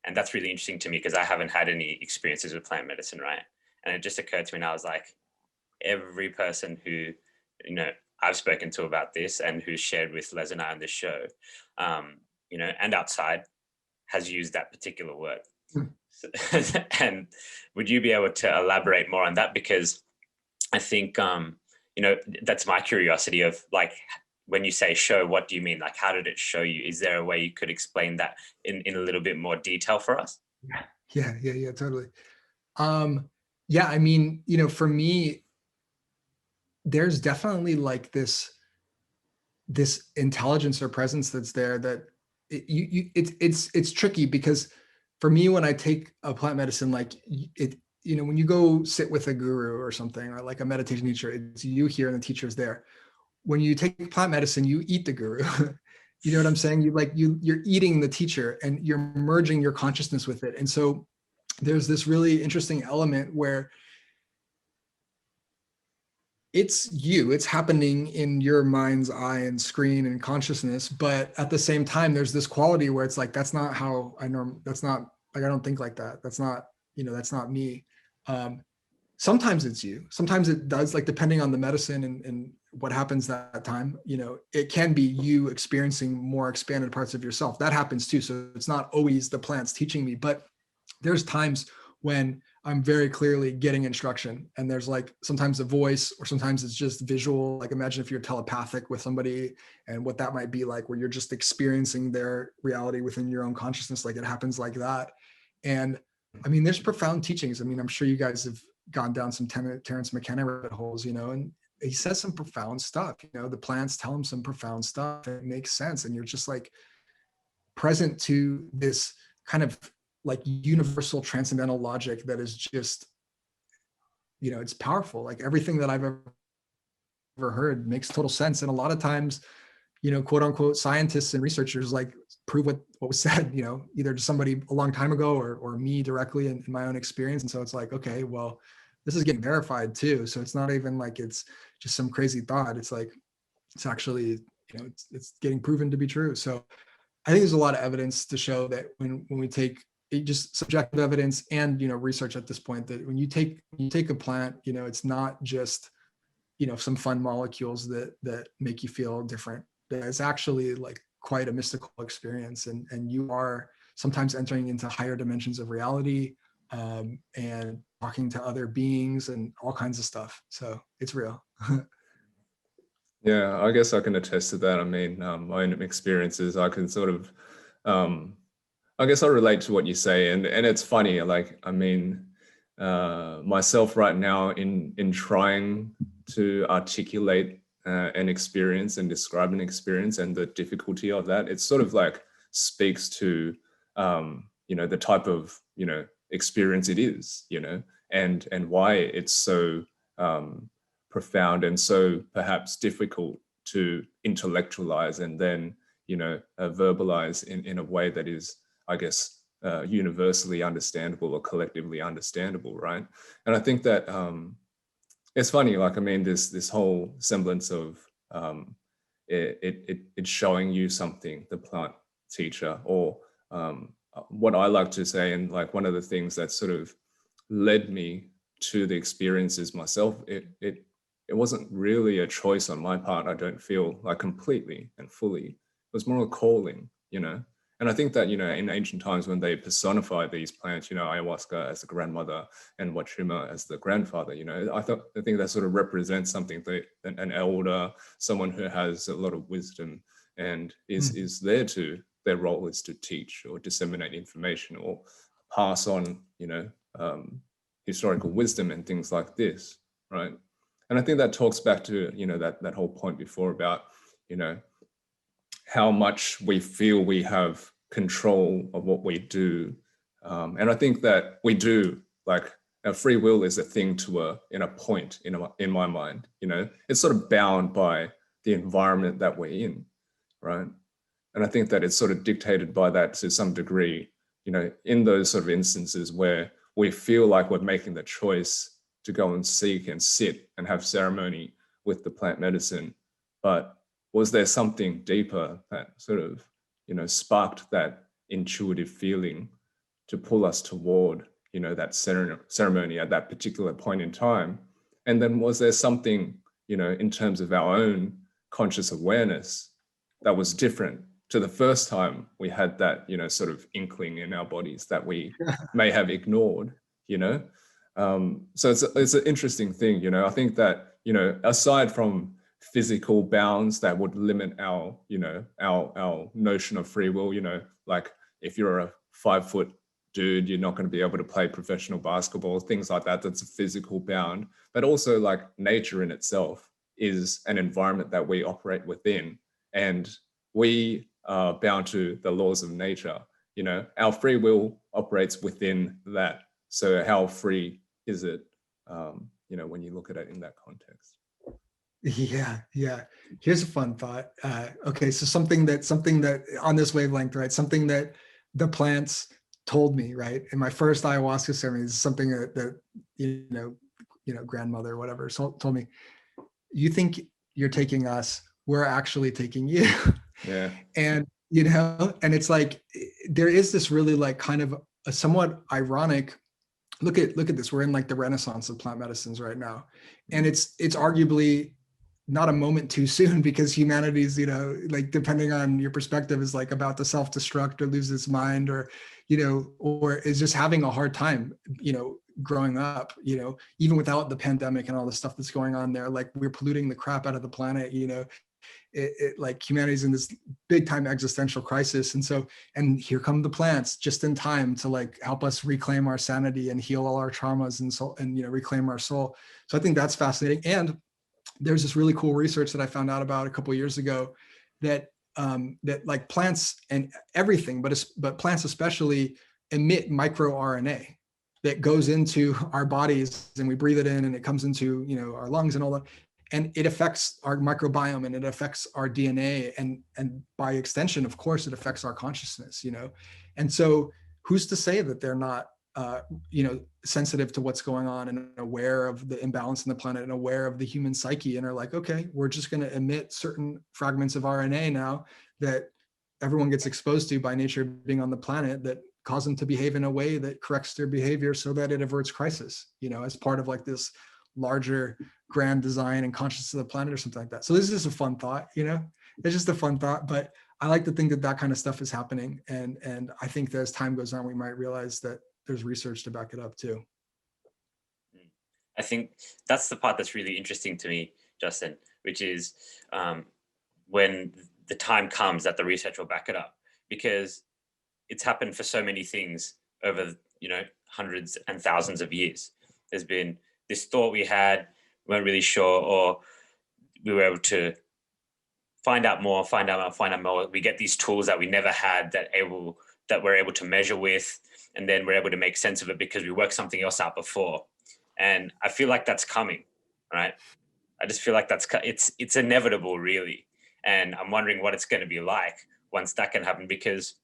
C: And that's really interesting to me because I haven't had any experiences with plant medicine, right? And it just occurred to me, and I was like, every person who, I've spoken to about this and who's shared with Les and I on this show, and outside, has used that particular word. And would you be able to elaborate more on that? Because I think, that's my curiosity of like, when you say show, what do you mean? Like, how did it show you? Is there a way you could explain that in a little bit more detail for us?
B: Yeah, totally. Yeah, I mean, for me, there's definitely like this this intelligence or presence that's there that it's tricky, because for me, when I take a plant medicine, like it, when you go sit with a guru or something, or like a meditation teacher, it's you here and the teacher's there. When you take plant medicine, you eat the guru. You know what I'm saying? You're eating the teacher and you're merging your consciousness with it. And so there's this really interesting element where it's happening in your mind's eye and screen and consciousness, but at the same time, there's this quality where it's like, that's not how that's not like, I don't think like that. That's not, that's not me. Sometimes it's you, sometimes it does, like, depending on the medicine and what happens that time, it can be you experiencing more expanded parts of yourself. That happens too. So it's not always the plants teaching me, but there's times when I'm very clearly getting instruction, and there's like sometimes a voice, or sometimes it's just visual. Like, imagine if you're telepathic with somebody and what that might be like, where you're just experiencing their reality within your own consciousness. Like, it happens like that. And I mean, there's profound teachings. I mean, I'm sure you guys have gone down some Terence McKenna rabbit holes, and he says some profound stuff. The plants tell him some profound stuff. It makes sense. And you're just like present to this kind of like universal transcendental logic that is just, it's powerful. Like, everything that I've ever heard makes total sense. And a lot of times, quote unquote, scientists and researchers like prove what was said, either to somebody a long time ago or me directly in my own experience. And so it's like, okay, well, this is getting verified too. So it's not even like it's just some crazy thought. It's like, it's actually, it's getting proven to be true. So I think there's a lot of evidence to show that when we take just subjective evidence and, research at this point, that when you take a plant, it's not just, some fun molecules that make you feel different. It's actually like quite a mystical experience. And you are sometimes entering into higher dimensions of reality, and talking to other beings and all kinds of stuff. So it's real.
A: Yeah, I guess I can attest to that. I mean, my own experiences, I can sort of, I guess I relate to what you say, and it's funny. Like, I mean, myself right now in trying to articulate an experience and describe an experience and the difficulty of that, it sort of like speaks to, the type of, experience it is, and why it's so profound and so perhaps difficult to intellectualize and then, verbalize in a way that is, I guess, universally understandable or collectively understandable, right? And I think that it's funny, like, I mean, this whole semblance of it's showing you something, the plant teacher, or what I like to say, and like one of the things that sort of led me to the experiences myself, it wasn't really a choice on my part. I don't feel like completely and fully. It was more a calling, And I think that, in ancient times when they personified these plants, ayahuasca as the grandmother and wachuma as the grandfather, I think that sort of represents something that an elder, someone who has a lot of wisdom and is there to, their role is to teach or disseminate information or pass on, historical wisdom and things like this, right? And I think that talks back to, that whole point before about, how much we feel we have control of what we do. And I think that we do, like, our free will is a thing in a point in my mind, it's sort of bound by the environment that we're in, right? And I think that it's sort of dictated by that to some degree, in those sort of instances where we feel like we're making the choice to go and seek and sit and have ceremony with the plant medicine. But was there something deeper that sort of, sparked that intuitive feeling to pull us toward, that ceremony at that particular point in time? And then was there something, in terms of our own conscious awareness that was different to the first time we had that, sort of inkling in our bodies that we may have ignored, So it's an interesting thing, I think that, aside from physical bounds that would limit our, our notion of free will, like if you're a 5-foot dude, you're not going to be able to play professional basketball, things like that. That's a physical bound. But also, like, nature in itself is an environment that we operate within. and we are bound to the laws of nature. You know, our free will operates within that. So how free is it, you know, when you look at it in that context?
B: Yeah, yeah. Here's a fun thought. Okay, so something that on this wavelength, right? Something that the plants told me, right? In my first ayahuasca ceremony, is something that you know, grandmother, whatever, told me, you think you're taking us, we're actually taking you.
A: Yeah.
B: And, you know, and it's like, there is this really like kind of a somewhat ironic, look at this, we're in like the renaissance of plant medicines right now. And it's arguably not a moment too soon, because humanity's, you know, like depending on your perspective, is like about to self-destruct or lose its mind, or, you know, or is just having a hard time, you know, growing up, you know, even without the pandemic and all the stuff that's going on there, like we're polluting the crap out of the planet, you know, like humanity's in this big time existential crisis. And so, and here come the plants just in time to like help us reclaim our sanity and heal all our traumas and soul, and, you know, reclaim our soul. So I think that's fascinating. And there's this really cool research that I found out about a couple of years ago that that like plants and everything, but plants especially, emit microRNA that goes into our bodies, and we breathe it in, and it comes into, you know, our lungs and all that, and it affects our microbiome, and it affects our DNA, and by extension, of course, it affects our consciousness, you know. And so who's to say that they're not you know, sensitive to what's going on, and aware of the imbalance in the planet, and aware of the human psyche, and are like, okay, we're just going to emit certain fragments of RNA now that everyone gets exposed to by nature being on the planet, that cause them to behave in a way that corrects their behavior so that it averts crisis, you know, as part of like this larger grand design and consciousness of the planet or something like that. So this is just a fun thought, you know, it's just a fun thought, but I like to think that that kind of stuff is happening. And I think that as time goes on, we might realize that there's research to back it up too.
C: I think that's the part that's really interesting to me, Justin, which is when the time comes that the research will back it up, because it's happened for so many things over, you know, hundreds and thousands of years. There's been this thought we had, weren't really sure, or we were able to find out more. We get these tools that we never had that we're able to measure with, and then we're able to make sense of it because we worked something else out before. And I feel like that's coming, right? I just feel like it's inevitable, really. And I'm wondering what it's going to be like once that can happen, because,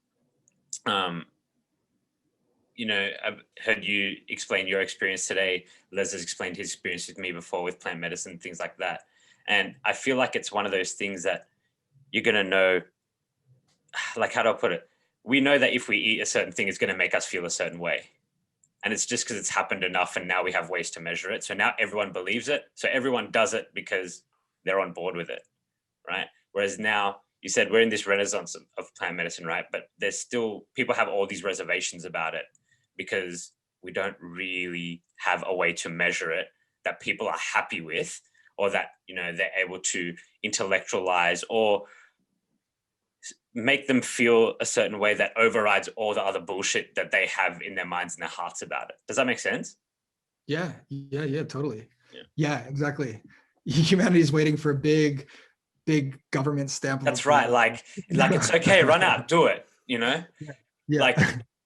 C: you know, I've heard you explain your experience today. Les has explained his experience with me before with plant medicine, things like that. And I feel like it's one of those things that you're going to know, like, how do I put it? We know that if we eat a certain thing, it's going to make us feel a certain way. And it's just because it's happened enough, and now we have ways to measure it. So now everyone believes it. So everyone does it because they're on board with it, right? Whereas now, you said we're in this renaissance of plant medicine, right? But there's still, people have all these reservations about it because we don't really have a way to measure it that people are happy with, or that, you know, they're able to intellectualize or make them feel a certain way that overrides all the other bullshit that they have in their minds and their hearts about it. Does that make sense?
B: Yeah, totally. Yeah, exactly. Humanity's waiting for a big government stamp.
C: That's right. Like it's okay, run out, do it, you know?
B: Yeah.
C: Like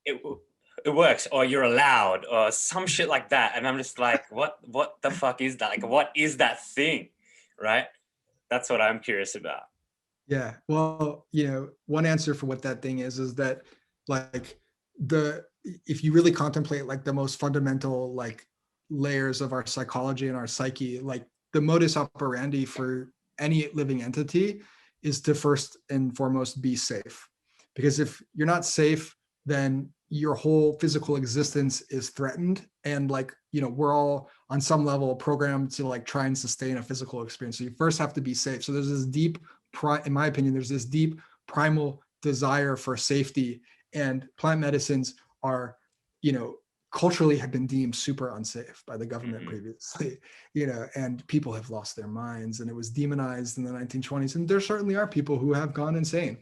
C: it works, or you're allowed, or some shit like that. And I'm just like, what the fuck is that? Like, what is that thing? Right? That's what I'm curious about.
B: Yeah. Well, you know, one answer for what that thing is that, like, if you really contemplate like the most fundamental like layers of our psychology and our psyche, like the modus operandi for any living entity is to first and foremost be safe. Because if you're not safe, then your whole physical existence is threatened. And like, you know, we're all on some level programmed to like try and sustain a physical experience. So you first have to be safe. So there's this deep, in my opinion, there's this deep primal desire for safety, and plant medicines are, you know, culturally have been deemed super unsafe by the government previously, you know, and people have lost their minds, and it was demonized in the 1920s. And there certainly are people who have gone insane.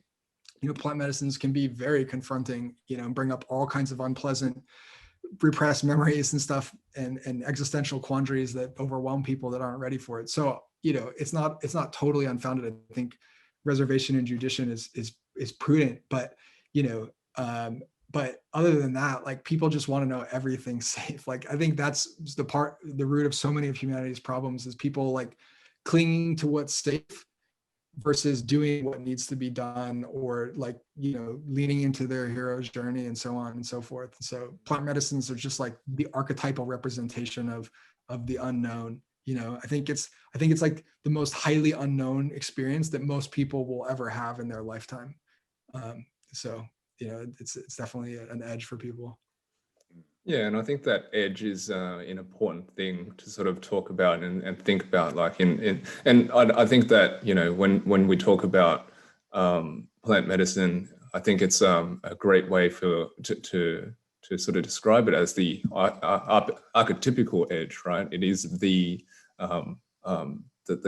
B: You know, plant medicines can be very confronting, you know, and bring up all kinds of unpleasant repressed memories and stuff, and existential quandaries that overwhelm people that aren't ready for it. So, you know, it's not totally unfounded. I think reservation and judicial is prudent, but but other than that, like, people just want to know everything's safe. Like, I think that's the root of so many of humanity's problems, is people like clinging to what's safe versus doing what needs to be done, or like, leaning into their hero's journey and so on and so forth. So plant medicines are just like the archetypal representation of the unknown. I think it's like the most highly unknown experience that most people will ever have in their lifetime. So it's definitely an edge for people.
A: Yeah, and I think that edge is an important thing to sort of talk about and think about. Like and I think that when we talk about plant medicine, I think it's a great way to sort of describe it as the archetypical edge, right? It is the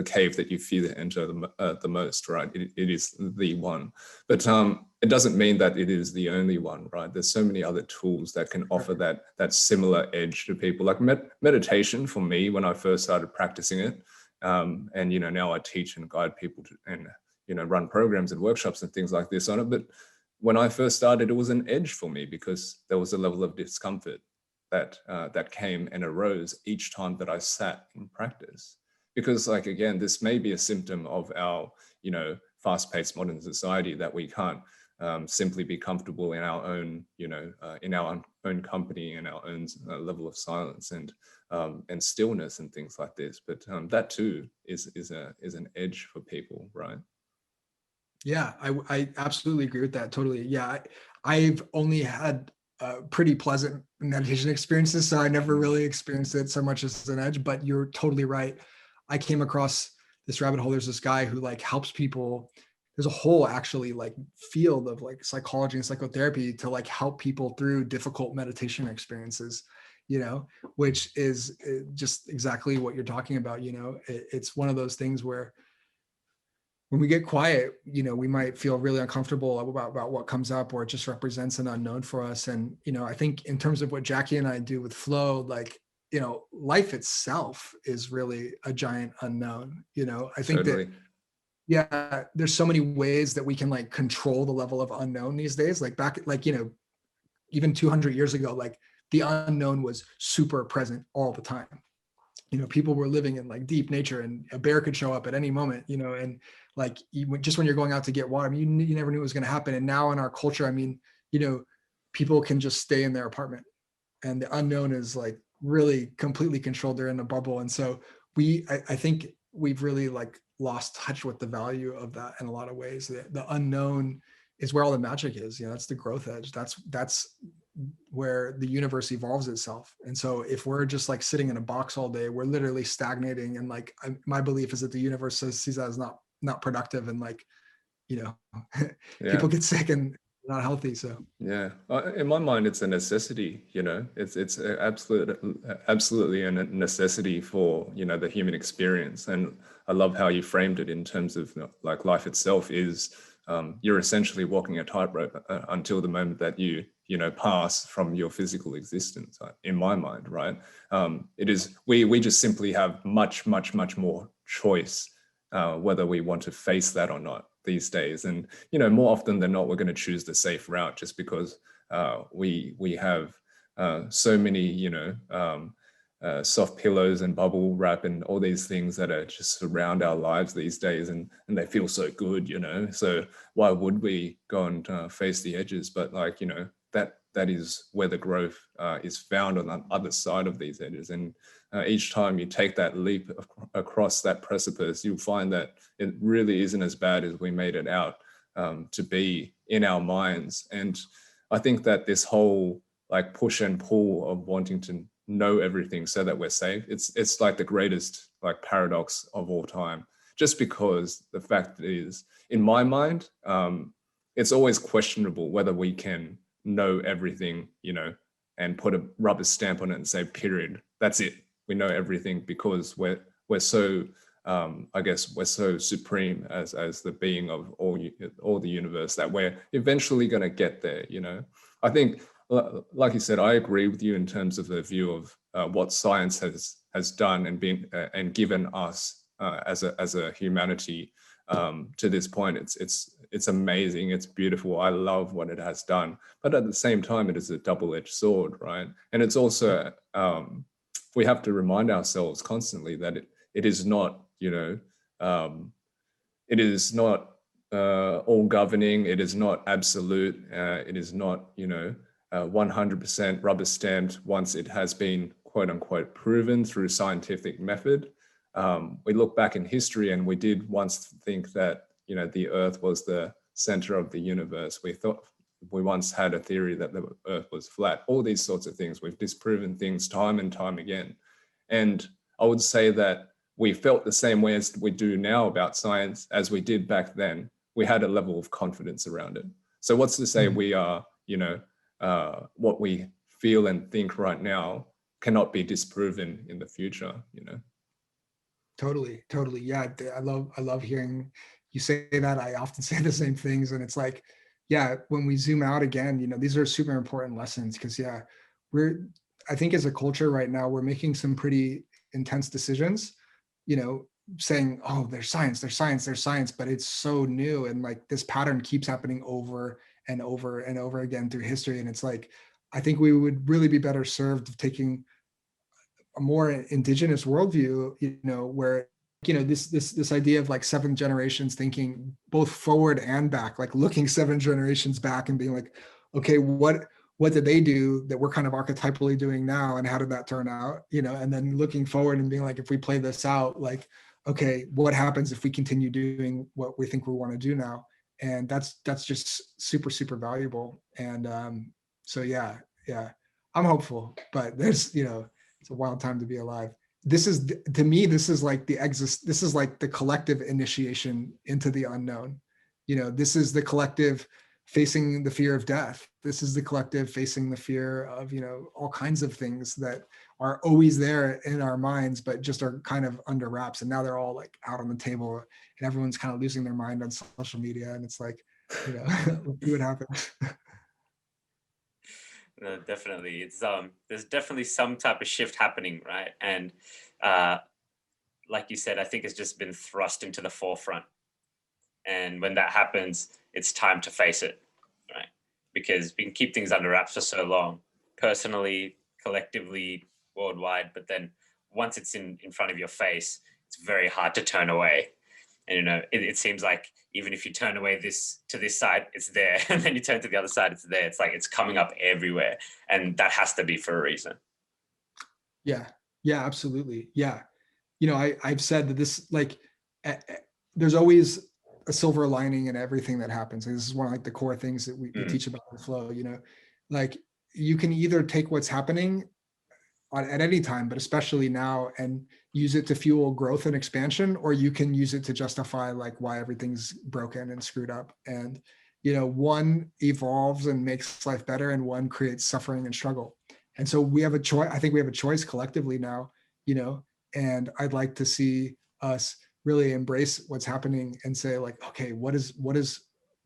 A: cave that you fear to enter the most, right? It is the one, but it doesn't mean that it is the only one, right? There's so many other tools that can offer that similar edge to people. Like meditation for me, when I first started practicing it, and now I teach and guide people to, and run programs and workshops and things like this on it. But when I first started, it was an edge for me because there was a level of discomfort that came and arose each time that I sat in practice. Because, like, again, this may be a symptom of our fast-paced modern society, that we can't simply be comfortable in our own in our own company and our own level of silence and stillness and things like this. But that too is an edge for people, right?
B: Yeah, I absolutely agree with that. Totally. Yeah, I've only had pretty pleasant meditation experiences, so I never really experienced it so much as an edge. But you're totally right. I came across this rabbit hole. There's this guy who like helps people. There's a whole actually like field of like psychology and psychotherapy to like help people through difficult meditation experiences, which is just exactly what you're talking about. It's one of those things where when we get quiet, we might feel really uncomfortable about what comes up, or it just represents an unknown for us. And, I think in terms of what Jackie and I do with flow, like, life itself is really a giant unknown. I think
A: Totally.
B: that, there's so many ways that we can like control the level of unknown these days. Like back, like, even 200 years ago, like the unknown was super present all the time. People were living in like deep nature, and a bear could show up at any moment, and like just when you're going out to get water, you never knew it was going to happen. And now in our culture, people can just stay in their apartment, and the unknown is like really completely controlled. They're in a bubble. And so I think we've really like lost touch with the value of that in a lot of ways. The unknown is where all the magic is. That's the growth edge. That's where the universe evolves itself. And so if we're just like sitting in a box all day, we're literally stagnating. And like, my belief is that the universe sees that as not productive, and like, people get sick and not healthy. So
A: yeah, in my mind, it's a necessity. It's absolutely a necessity for the human experience. And I love how you framed it in terms of like life itself is you're essentially walking a tightrope until the moment that you pass from your physical existence. In my mind, right? It is we just simply have much more choice whether we want to face that or not these days. And more often than not, we're going to choose the safe route just because we have so many soft pillows and bubble wrap and all these things that are just surround our lives these days, and they feel so good, so why would we go and face the edges? But like that is where the growth is found on the other side of these edges. And each time you take that leap across that precipice, you'll find that it really isn't as bad as we made it out to be in our minds. And I think that this whole like push and pull of wanting to know everything so that we're safe, it's like the greatest like paradox of all time, just because the fact is, in my mind, it's always questionable whether we can know everything, and put a rubber stamp on it and say, period, that's it, we know everything, because we're so I guess we're so supreme as the being of all the universe that we're eventually going to get there. I think, like you said, I agree with you in terms of the view of what science has done and been and given us as a humanity to this point. It's amazing. It's beautiful. I love what it has done. But at the same time, it is a double-edged sword, right? And it's also, we have to remind ourselves constantly that it is not, it is not all governing. It is not absolute. It is not, 100% rubber stamped once it has been quote unquote proven through scientific method. We look back in history and we did once think that, the earth was the center of the universe. We once had a theory that the earth was flat. All these sorts of things. We've disproven things time and time again. And I would say that we felt the same way as we do now about science as we did back then. We had a level of confidence around it. So what's to say we are, what we feel and think right now cannot be disproven in the future,
B: Totally. Yeah. I love hearing you say that. I often say the same things, and it's like, yeah, when we zoom out again, these are super important lessons because I think as a culture right now, we're making some pretty intense decisions, saying, oh, there's science, but it's so new. And like this pattern keeps happening over and over and over again through history. And it's like, I think we would really be better served of taking a more indigenous worldview, where, this idea of like 7 generations thinking both forward and back, like looking 7 generations back and being like, okay, what did they do that we're kind of archetypally doing now? And how did that turn out? And then looking forward and being like, if we play this out, like, okay, what happens if we continue doing what we think we want to do now? And that's just super, super valuable. And so, yeah, I'm hopeful, but there's, it's a wild time to be alive. This is, to me, this is like this is like the collective initiation into the unknown. This is the collective facing the fear of death. This is the collective facing the fear of, all kinds of things that are always there in our minds, but just are kind of under wraps. And now they're all like out on the table and everyone's kind of losing their mind on social media. And it's like, let's see what happens.
C: No, definitely. It's there's definitely some type of shift happening, right? And like you said, I think it's just been thrust into the forefront. And when that happens, it's time to face it, right? Because we can keep things under wraps for so long, personally, collectively, worldwide. But then once it's in front of your face, it's very hard to turn away. And it seems like even if you turn away to this side, it's there, and then you turn to the other side, it's there. It's like it's coming up everywhere, and that has to be for a reason.
B: Yeah, absolutely. Yeah, I've said that this, like, there's always a silver lining in everything that happens. And this is one of like the core things that we teach about the flow. Like you can either take what's happening at any time, but especially now, and use it to fuel growth and expansion, or you can use it to justify like why everything's broken and screwed up. And, one evolves and makes life better, and one creates suffering and struggle. And so we have a choice. I think we have a choice collectively now, and I'd like to see us really embrace what's happening and say like, okay, what is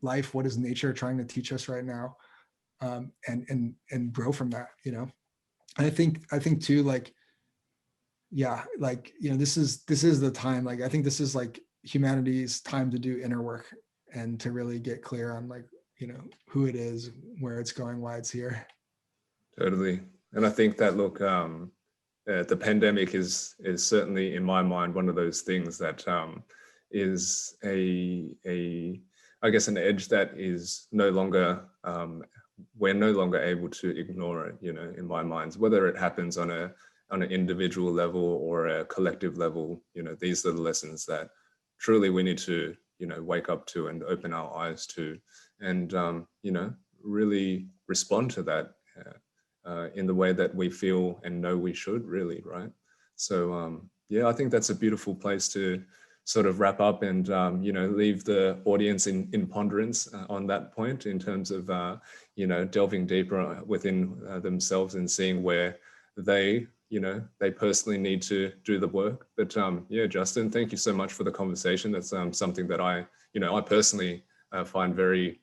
B: life? What is nature trying to teach us right now? And grow from that, And I think too, like, yeah, like, this is the time. Like, I think this is like humanity's time to do inner work and to really get clear on like, who it is, where it's going, why it's here.
A: Totally. And I think that, look, the pandemic is certainly in my mind one of those things that is I guess an edge that is no longer we're no longer able to ignore it, in my mind, whether it happens on an individual level or a collective level. These are the lessons that truly we need to wake up to and open our eyes to, and really respond to that in the way that we feel and know we should, really, right? So yeah, I think that's a beautiful place to sort of wrap up and leave the audience in ponderance on that point, in terms of delving deeper within themselves and seeing where they personally need to do the work. But yeah, Justin, thank you so much for the conversation. That's something that I personally find very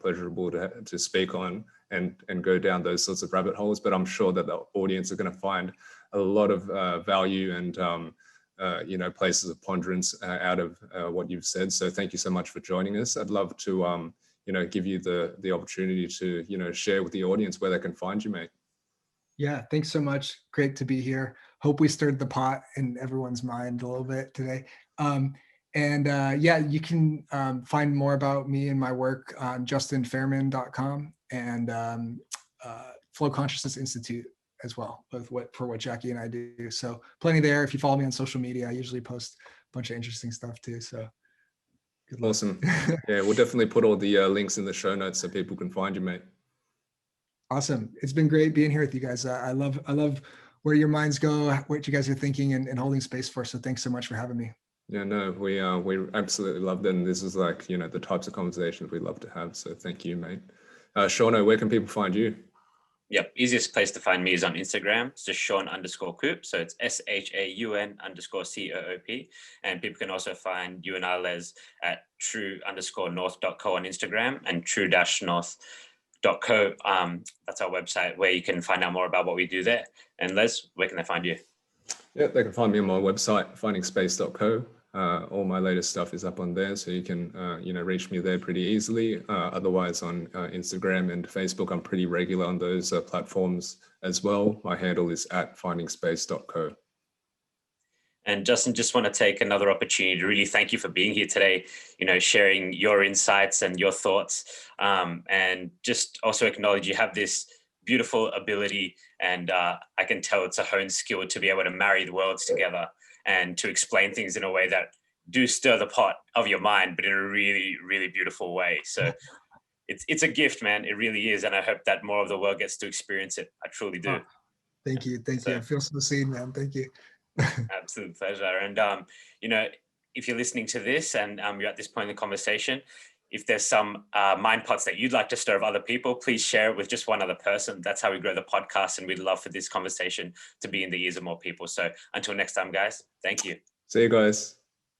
A: pleasurable to speak on and go down those sorts of rabbit holes. But I'm sure that the audience are going to find a lot of value and places of ponderance out of what you've said. So thank you so much for joining us. I'd love to, give you the opportunity to, share with the audience where they can find you, mate.
B: Yeah, thanks so much. Great to be here. Hope we stirred the pot in everyone's mind a little bit today. You can find more about me and my work on justinfaerman.com and Flow Consciousness Institute as well, both for what Jackie and I do. So plenty there. If you follow me on social media, I usually post a bunch of interesting stuff too. So good luck.
A: Awesome. Yeah, we'll definitely put all the links in the show notes so people can find you, mate.
B: Awesome. It's been great being here with you guys. I love where your minds go, what you guys are thinking and holding space for. So thanks so much for having me.
A: Yeah, no, we absolutely loved it. And this is like, the types of conversations we love to have. So thank you, mate. Shaun, where can people find you?
C: Yep. Easiest place to find me is on Instagram. It's just Shaun_Coop. So it's SHAUN_COOP. And people can also find you and I, Les, at true_north.co on Instagram and true-north.co. That's our website where you can find out more about what we do there. And Les, where can they find you?
A: Yeah, they can find me on my website, findingspace.co. All my latest stuff is up on there, so you can, reach me there pretty easily. Otherwise, on Instagram and Facebook, I'm pretty regular on those platforms as well. My handle is at findingspace.co.
C: And Justin, just want to take another opportunity to really thank you for being here today, sharing your insights and your thoughts, and just also acknowledge you have this beautiful ability, and I can tell it's a honed skill to be able to marry the worlds together and to explain things in a way that do stir the pot of your mind, but in a really, really beautiful way. So it's a gift, man. It really is. And I hope that more of the world gets to experience it. I truly do.
B: Oh, thank you. Thank you. I feel so seen, man. Thank you.
C: Absolute pleasure. And, if you're listening to this and you're at this point in the conversation, if there's some mind pots that you'd like to stir of other people, please share it with just one other person. That's how we grow the podcast. And we'd love for this conversation to be in the ears of more people. So until next time, guys, thank you.
A: See you guys.